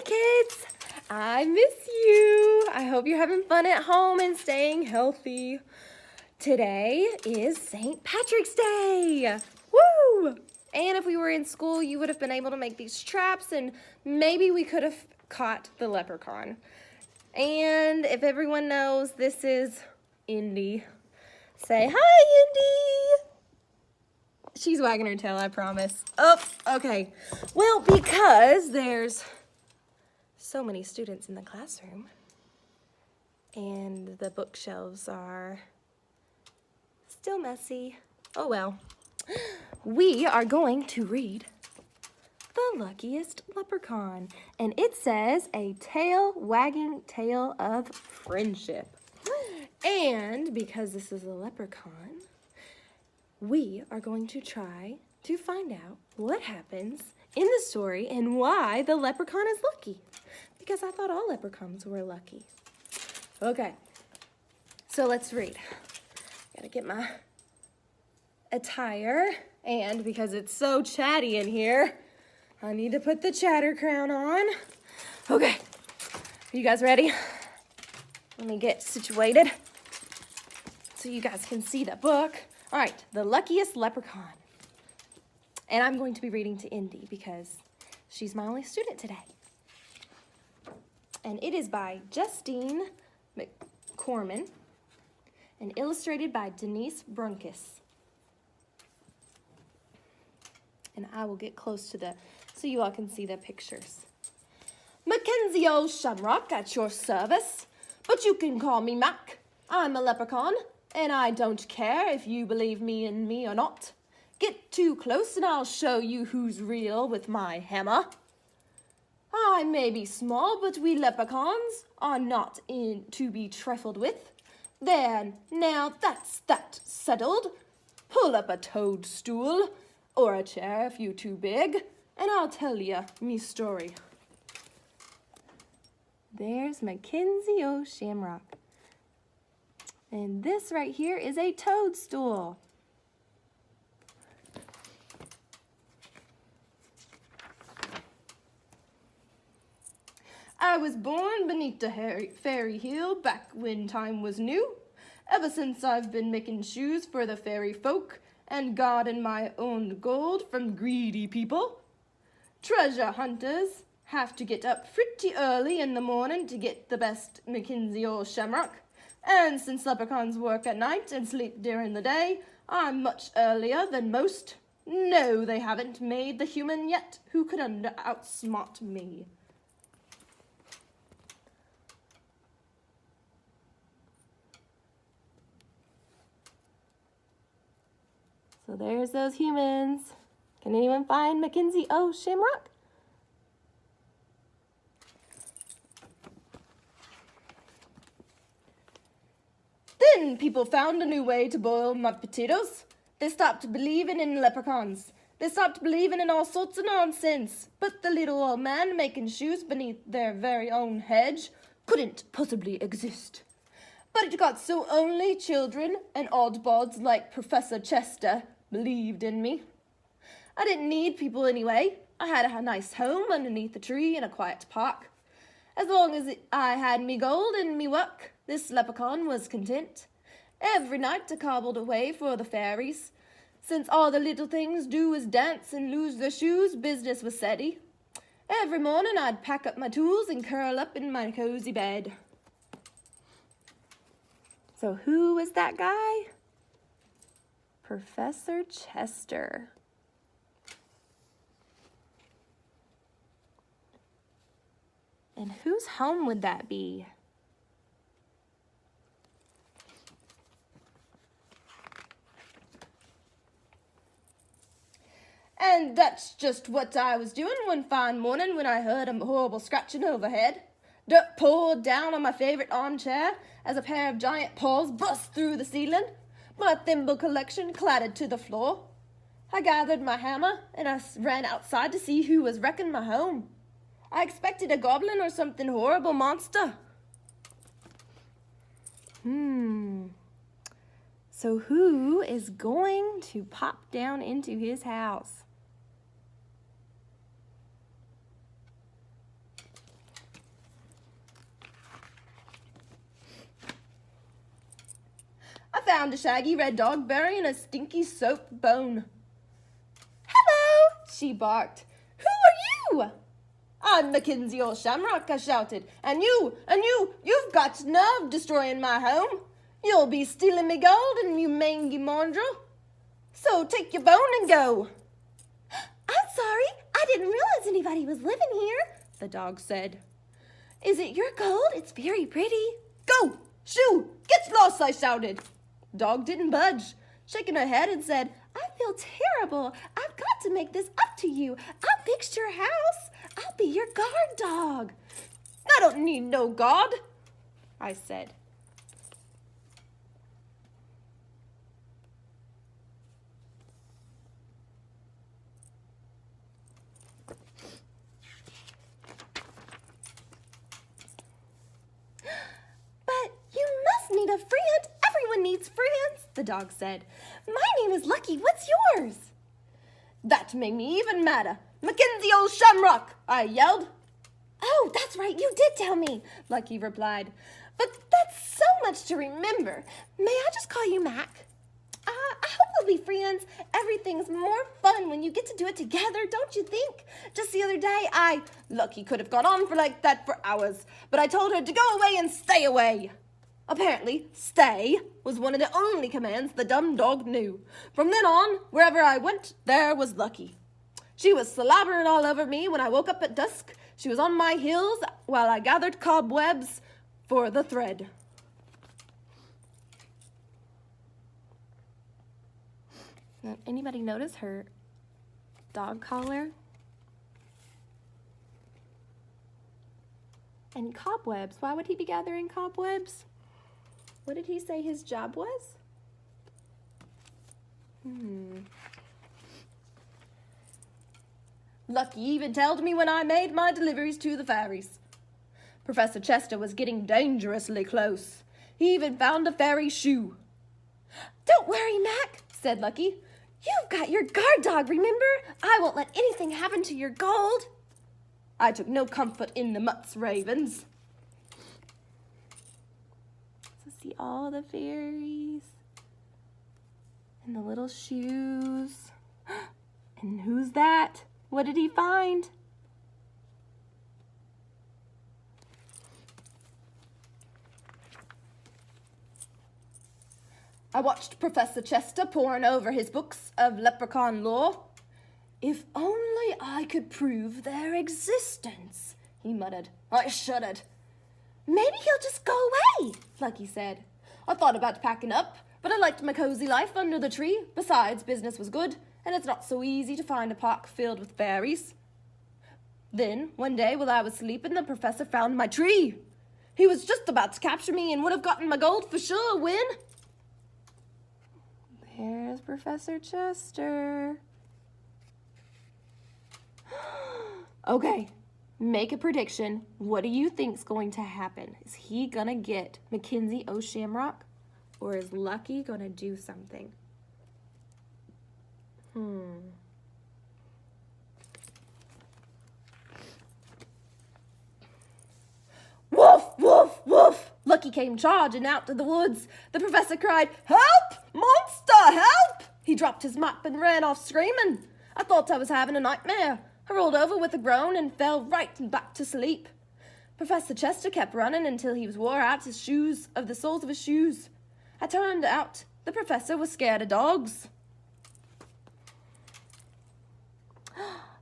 kids! I miss you. I hope you're having fun at home and staying healthy. Today is St. Patrick's Day. Woo! And if we were in school, you would have been able to make these traps and maybe we could have caught the leprechaun. And if everyone knows, this is Indy. Say hi, Indy! She's wagging her tail, I promise. Oh, okay. Well, because there's so many students in the classroom and the bookshelves are still messy. Oh well. We are going to read The Luckiest Leprechaun, and it says a tail wagging tale of friendship. And because this is a leprechaun, we are going to try to find out what happens in the story and why the leprechaun is lucky. Because I thought all leprechauns were lucky. Okay, so let's read. Gotta get my attire, and because it's so chatty in here, I need to put the chatter crown on. Okay, are you guys ready? Let me get situated so you guys can see the book. All right, The Luckiest Leprechaun. And I'm going to be reading to Indy because she's my only student today. And it is by Justine McCorman and illustrated by Denise Brunkus. And I will get close to so you all can see the pictures. Mackenzie old Shamrock at your service, but you can call me Mac. I'm a leprechaun, and I don't care if you believe me in me or not. Get too close and I'll show you who's real with my hammer. I may be small, but we leprechauns are not to be trifled with. There, now that's that settled. Pull up a toadstool, or a chair if you're too big, and I'll tell you me story. There's Mackenzie O'Shamrock. And this right here is a toadstool. I was born beneath the fairy hill back when time was new. Ever since I've been making shoes for the fairy folk and guarding my own gold from greedy people. Treasure hunters have to get up pretty early in the morning to get the best Mackenzie or Shamrock. And since leprechauns work at night and sleep during the day, I'm much earlier than most. No, they haven't made the human yet who could outsmart me. So there's those humans. Can anyone find Mackenzie O'Shamrock? Then people found a new way to boil my potatoes. They stopped believing in leprechauns. They stopped believing in all sorts of nonsense. But the little old man making shoes beneath their very own hedge couldn't possibly exist. But it got so only children and oddballs like Professor Chester believed in me. I didn't need people anyway. I had a nice home underneath a tree in a quiet park. As long as I had me gold and me work, this leprechaun was content. Every night I cobbled away for the fairies. Since all the little things do is dance and lose their shoes, business was steady. Every morning I'd pack up my tools and curl up in my cozy bed. So who was that guy? Professor Chester. And whose home would that be? And that's just what I was doing one fine morning when I heard a horrible scratching overhead. Dirt poured down on my favorite armchair as a pair of giant paws burst through the ceiling. My thimble collection clattered to the floor. I gathered my hammer and I ran outside to see who was wrecking my home. I expected a goblin or something horrible monster. So who is going to pop down into his house? found a shaggy red dog burying a stinky soap bone. "Hello," she barked. "Who are you?" "I'm Mackenzie old Shamrock," I shouted. And you've got nerve destroying my home. You'll be stealing me gold, and you mangy mongrel. So take your bone and go." "I'm sorry, I didn't realize anybody was living here," the dog said. "Is it your gold? It's very pretty." "Go! Shoo! Get lost!" I shouted. Dog didn't budge, shaking her head and said, "I feel terrible. I've got to make this up to you. I'll fix your house. I'll be your guard dog." "I don't need no guard," I said. "But you must need a friend. Everyone needs friends," the dog said. "My name is Lucky. What's yours?" That made me even madder. "Mackenzie old Shamrock," I yelled. "Oh, that's right, you did tell me," Lucky replied. "But that's so much to remember. May I just call you Mac?" I hope we'll be friends. Everything's more fun when you get to do it together, don't you think? Just the other day, Lucky could have gone on for like that for hours, but I told her to go away and stay away. Apparently, stay was one of the only commands the dumb dog knew. From then on, wherever I went, there was Lucky. She was slobbering all over me when I woke up at dusk. She was on my heels while I gathered cobwebs for the thread. Anybody notice her dog collar? And cobwebs. Why would he be gathering cobwebs? What did he say his job was? Lucky even told me when I made my deliveries to the fairies. Professor Chester was getting dangerously close. He even found a fairy shoe. "Don't worry, Mac," said Lucky. "You've got your guard dog, remember? I won't let anything happen to your gold." I took no comfort in the mutt's ravens. So see all the fairies and the little shoes. And who's that? What did he find? I watched Professor Chester poring over his books of leprechaun lore. "If only I could prove their existence," he muttered. I shuddered. "Maybe he'll just go away," Lucky said. I thought about packing up, but I liked my cozy life under the tree. Besides, business was good, and it's not so easy to find a park filled with fairies. Then, one day while I was sleeping, the professor found my tree. He was just about to capture me and would have gotten my gold for sure when... There's Professor Chester. Okay, make a prediction. What do you think's going to happen? Is he gonna get Mackenzie O'Shamrock, or is Lucky gonna do something? Woof, woof, woof! Lucky came charging out to the woods. The professor cried, "Help! Monster, help!" He dropped his mop and ran off screaming. I thought I was having a nightmare. I rolled over with a groan and fell right back to sleep. Professor Chester kept running until he was wore out his shoes of the soles of his shoes. It turned out the professor was scared of dogs.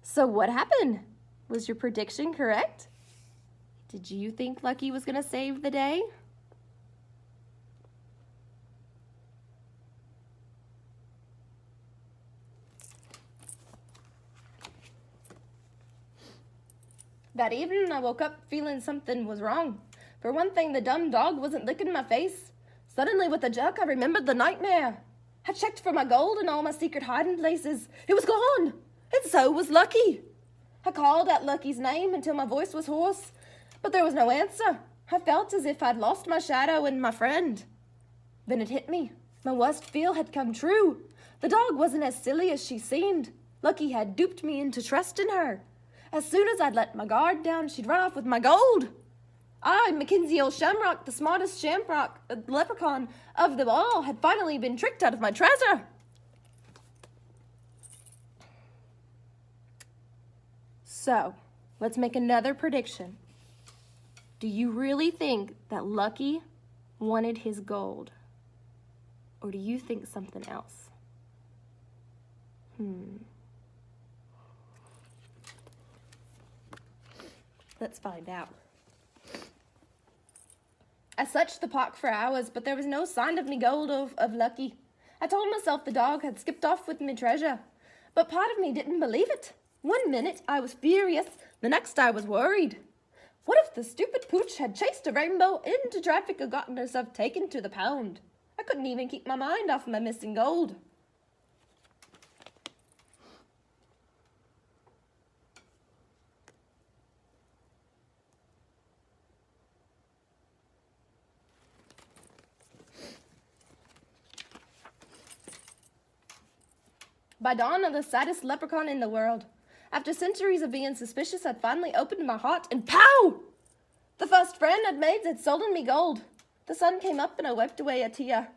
So what happened? Was your prediction correct? Did you think Lucky was going to save the day? That evening, I woke up feeling something was wrong. For one thing, the dumb dog wasn't licking my face. Suddenly, with a jerk, I remembered the nightmare. I checked for my gold and all my secret hiding places. It was gone, and so was Lucky. I called out Lucky's name until my voice was hoarse, but there was no answer. I felt as if I'd lost my shadow and my friend. Then it hit me. My worst fear had come true. The dog wasn't as silly as she seemed. Lucky had duped me into trusting her. As soon as I'd let my guard down, she'd run off with my gold. I, Mackenzie Shamrock, the smartest shamrock, leprechaun of them all, had finally been tricked out of my treasure. So, let's make another prediction. Do you really think that Lucky wanted his gold? Or do you think something else? Let's find out. I searched the park for hours, but there was no sign of me gold of Lucky. I told myself the dog had skipped off with me treasure, but part of me didn't believe it. 1 minute I was furious, the next I was worried. What if the stupid pooch had chased a rainbow into traffic or gotten herself taken to the pound? I couldn't even keep my mind off my missing gold. By dawn, I'm the saddest leprechaun in the world. After centuries of being suspicious, I'd finally opened my heart and pow! The first friend I'd made had stolen me gold. The sun came up and I wiped away a tear.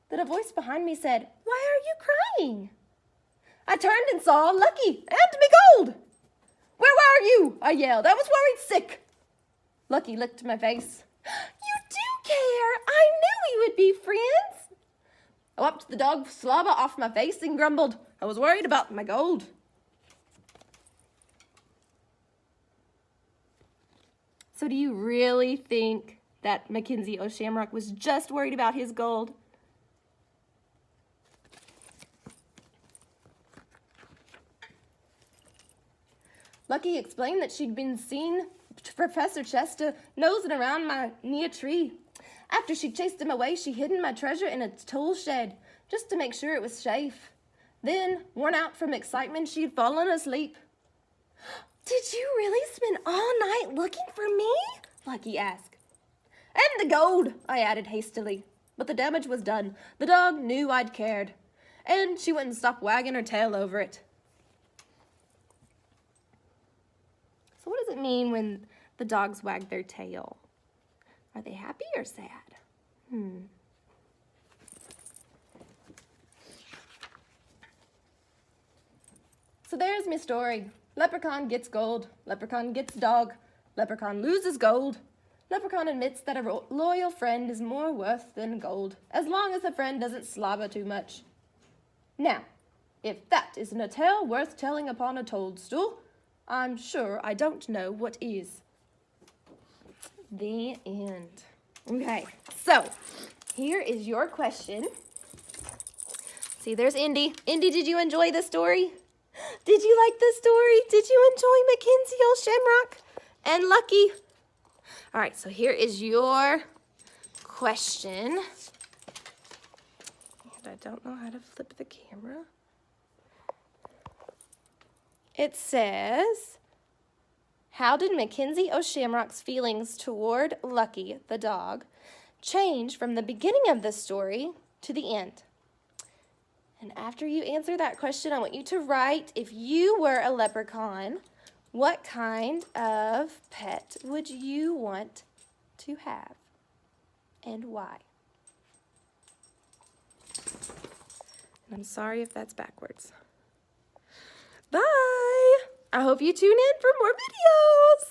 Then a voice behind me said, "Why are you crying?" I turned and saw Lucky and me gold. "Where were you?" I yelled. I was worried sick. Lucky licked my face. "You do care. I knew we would be friends." I wiped the dog slobber off my face and grumbled. I was worried about my gold. So do you really think that Mackenzie O'Shamrock was just worried about his gold? Lucky explained that she'd been seen Professor Chester nosing around my near tree. After she chased him away, she hid my treasure in a tool shed just to make sure it was safe. Then, worn out from excitement, she'd fallen asleep. "Did you really spend all night looking for me?" Lucky asked. "And the gold," I added hastily. But the damage was done. The dog knew I'd cared, and she wouldn't stop wagging her tail over it. So what does it mean when the dogs wag their tail? Are they happy or sad? So there's my story. Leprechaun gets gold. Leprechaun gets dog. Leprechaun loses gold. Leprechaun admits that a loyal friend is more worth than gold, as long as the friend doesn't slobber too much. Now, if that isn't a tale worth telling upon a toadstool, I'm sure I don't know what is. The end. Okay, so here is your question. See, there's Indy. Indy, did you enjoy the story? Did you like the story? Did you enjoy Mackenzie Shamrock and Lucky? All right, so here is your question. And I don't know how to flip the camera. It says, how did Mackenzie O'Shamrock's feelings toward Lucky, the dog, change from the beginning of the story to the end? And after you answer that question, I want you to write, if you were a leprechaun, what kind of pet would you want to have and why? And I'm sorry if that's backwards. Bye! I hope you tune in for more videos!